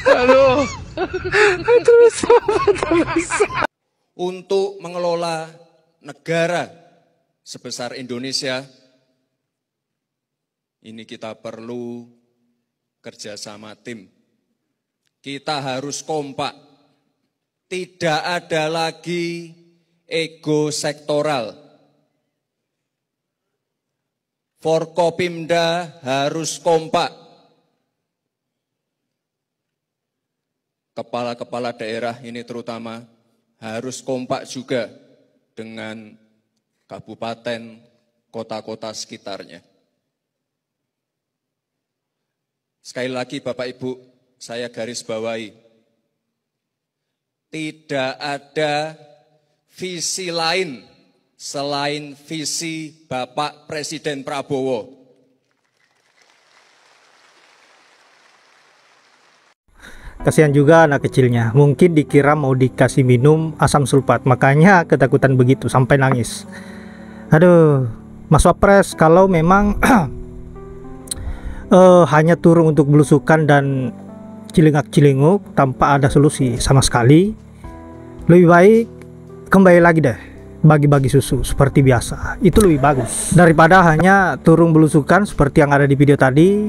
Aduh. Untuk mengelola negara sebesar Indonesia, ini kita perlu kerjasama tim. Kita harus kompak. Tidak ada lagi ego sektoral. Forkopimda harus kompak. Kepala-kepala daerah ini terutama harus kompak juga dengan kabupaten, kota-kota sekitarnya. Sekali lagi Bapak Ibu, saya garis bawahi, tidak ada visi lain selain visi Bapak Presiden Prabowo. Kasihan juga anak kecilnya, mungkin dikira mau dikasih minum asam sulfat, makanya ketakutan begitu sampai nangis. Aduh, Mas Wapres, kalau memang hanya turun untuk belusukan dan cilingak-cilinguk tanpa ada solusi sama sekali, lebih baik kembali lagi deh bagi-bagi susu seperti biasa. Itu lebih bagus daripada hanya turun belusukan seperti yang ada di video tadi.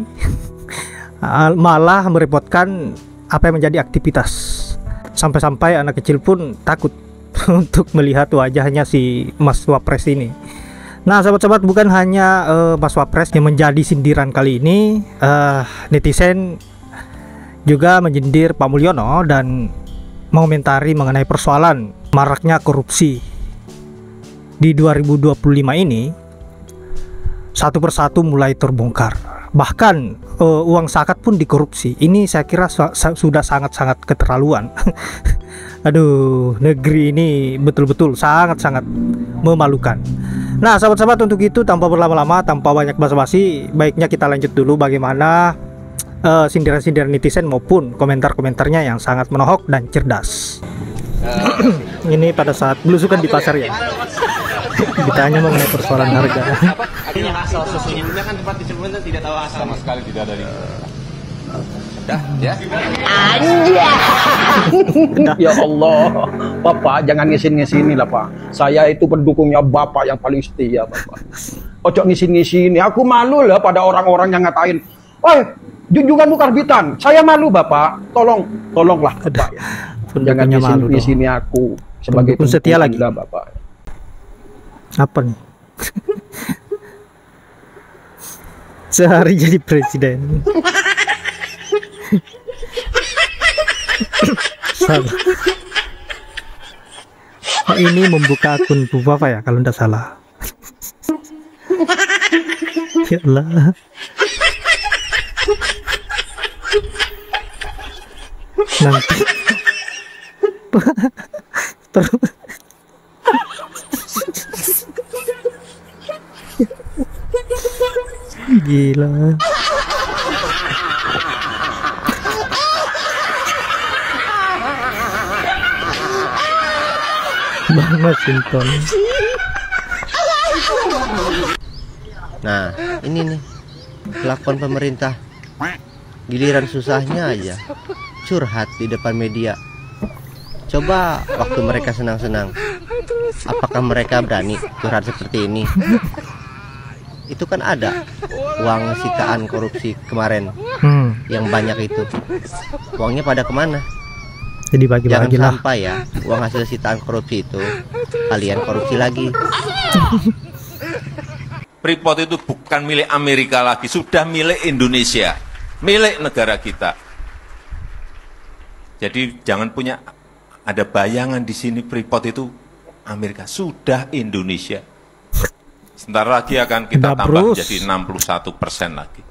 Malah merepotkan apa yang menjadi aktivitas, sampai-sampai anak kecil pun takut untuk melihat wajahnya si Mas Wapres ini. Nah sahabat-sahabat, bukan hanya Mas Wapres yang menjadi sindiran kali ini, netizen juga menyindir Pak Mulyono dan mengomentari mengenai persoalan maraknya korupsi di 2025 ini. Satu persatu mulai terbongkar. Bahkan uang zakat pun dikorupsi. Ini saya kira sudah sangat-sangat keterlaluan. Aduh, negeri ini betul-betul sangat-sangat memalukan. Nah sahabat-sahabat, untuk itu tanpa berlama-lama, tanpa banyak basa-basi, baiknya kita lanjut dulu bagaimana sindiran-sindiran netizen maupun komentar-komentarnya yang sangat menohok dan cerdas. Ini pada saat belusukan di pasar ya. Ditanya mengenai persoalan harga. Artinya asal susunya kan tempat disebutnya tidak tahu asal. Sama sekali tidak ada. Dah, ya. Ya Allah, Bapak jangan ngisin-ngisini lah Pak. Saya itu pendukungnya Bapak yang paling setia Bapak. Ojo ngisin-ngisini. Aku malu lah pada orang-orang yang ngatain, "Woi, junjunganmu karbitan." Saya malu Bapak. Tolonglah Bapak. Jangan ngisin-ngisini aku sebagai pendukung setia lagi Bapak. Apa nih? Sehari jadi presiden. Salah. Ini membuka akun Bu Papa ya kalau tidak salah. Ya Allah. Nanti gila. Bang Masinton. Nah, ini nih kelakuan pemerintah. Giliran susahnya aja curhat di depan media. Coba waktu mereka senang-senang, apakah mereka berani curhat seperti ini? Itu kan ada uang sitaan korupsi kemarin yang banyak itu. Uangnya pada kemana? Jadi bagi-bagi lah. Jangan sampai ya uang hasil sitaan korupsi itu kalian korupsi lagi. Freeport itu bukan milik Amerika lagi, sudah milik Indonesia, milik negara kita. Jadi jangan punya ada bayangan di sini Freeport itu Amerika, sudah Indonesia. Sebentar lagi akan kita tambah jadi 61% lagi.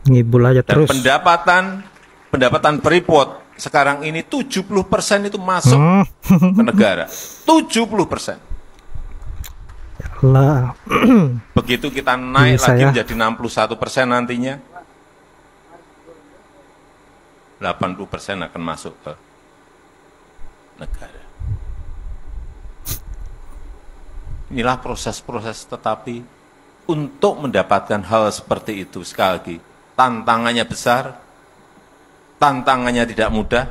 Ngibul aja terus. Dan pendapatan Freeport sekarang ini 70% itu masuk ke negara. 70%. Allah. Begitu kita naik lagi menjadi 61% nantinya, 80% akan masuk ke negara. Inilah proses-proses, tetapi untuk mendapatkan hal seperti itu, sekali lagi, tantangannya besar, tantangannya tidak mudah.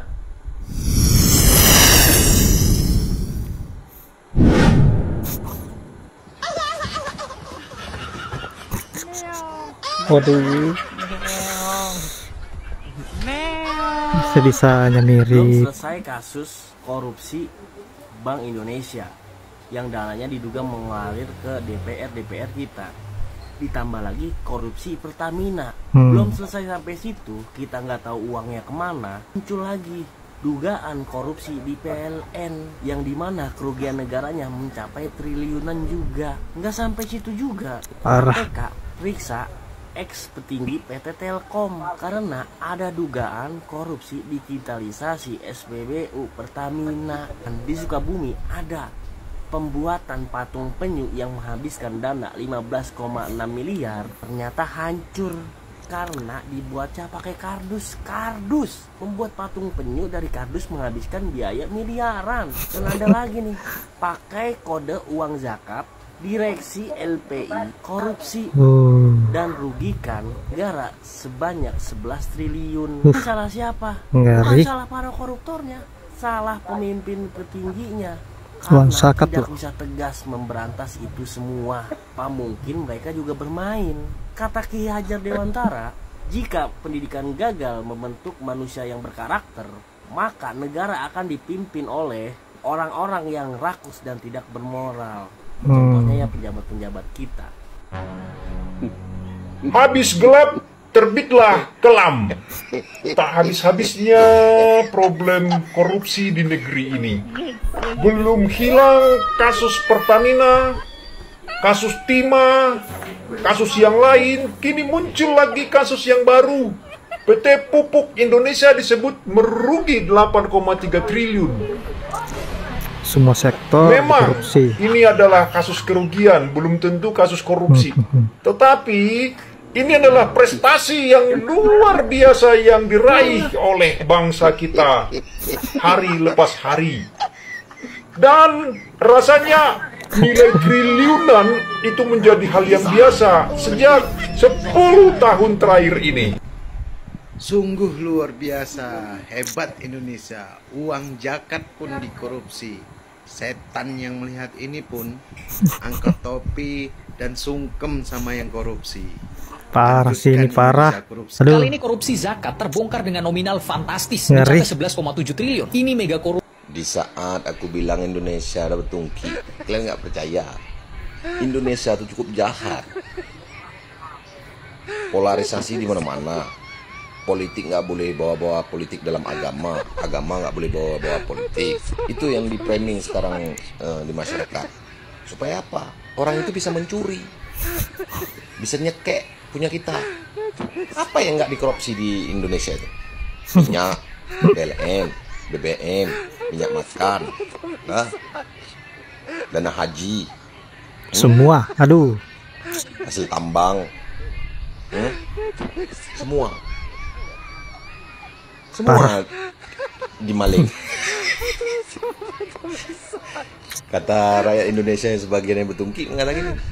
Waduh, bisa-bisanya Belum mirip. selesai kasus korupsi Bank Indonesia yang dananya diduga mengalir ke DPR kita. Ditambah lagi korupsi Pertamina. Belum selesai sampai situ, kita nggak tahu uangnya kemana. Muncul lagi dugaan korupsi di PLN yang dimana kerugian negaranya mencapai triliunan juga. Nggak sampai situ juga. Parah. KPK periksa ex petinggi PT Telkom karena ada dugaan korupsi digitalisasi SPBU Pertamina. Dan di Sukabumi ada pembuatan patung penyu yang menghabiskan dana 15,6 miliar ternyata hancur karena dibuatnya pakai kardus. Membuat patung penyu dari kardus menghabiskan biaya miliaran. Dan ada lagi nih, pakai kode uang zakat, direksi LPI korupsi dan rugikan negara sebanyak 11 triliun. Salah siapa? Bukan salah para koruptornya, salah pemimpin petingginya. Karena tidak bisa tegas memberantas itu semua. Apa mungkin mereka juga bermain? Kata Ki Hajar Dewantara, jika pendidikan gagal membentuk manusia yang berkarakter, maka negara akan dipimpin oleh orang-orang yang rakus dan tidak bermoral. Contohnya ya pejabat-pejabat kita. Habis gelap, terbitlah kelam. Tak habis-habisnya problem korupsi di negeri ini. Belum hilang kasus Pertamina, kasus Timah, kasus yang lain. Kini muncul lagi kasus yang baru. PT Pupuk Indonesia disebut merugi 8,3 triliun. Semua sektor memang korupsi. Ini adalah kasus kerugian, belum tentu kasus korupsi. Tetapi ini adalah prestasi yang luar biasa yang diraih oleh bangsa kita hari lepas hari. Dan rasanya nilai triliunan itu menjadi hal yang biasa sejak 10 tahun terakhir ini. Sungguh luar biasa, hebat Indonesia. Uang zakat pun dikorupsi. Setan yang melihat ini pun angkat topi dan sungkem sama yang korupsi. Parah sih, ini parah. Kali ini korupsi zakat terbongkar dengan nominal fantastis mencapai 11,7 triliun. Ini mega korupsi. Di saat aku bilang Indonesia ada bertungki, kalian nggak percaya. Indonesia itu cukup jahat. Polarisasi di mana-mana. Politik nggak boleh bawa-bawa politik dalam agama, agama nggak boleh bawa-bawa politik. Itu yang di framing sekarang di masyarakat. Supaya apa? Orang itu bisa mencuri, bisa nyekek punya kita. Apa yang nggak dikorupsi di Indonesia itu? Minyak, PLN, BBM, minyak makan, dana haji, semua, aduh, hasil tambang, semua dimaling. Kata rakyat Indonesia yang sebagian yang bertungki mengatakan,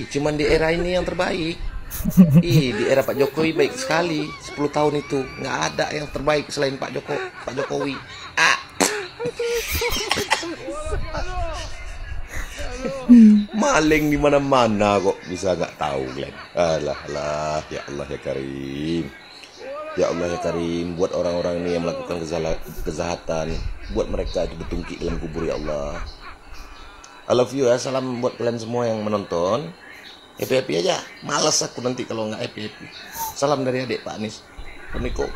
cuman di era ini yang terbaik. Di era Pak Jokowi baik sekali. 10 tahun itu nggak ada yang terbaik selain Pak Jokowi. Maling di mana-mana kok bisa nggak tahu, Glenn. Alah, ya Allah ya Karim. Ya Allah ya Karim, buat orang-orang ini yang melakukan kejahatan, buat mereka itu bertungki dalam kubur ya Allah. I love you ya, salam buat kalian semua yang menonton. Happy-happy aja, malas aku nanti kalau nggak happy-happy. Salam dari adik Pak Anies. Assalamualaikum.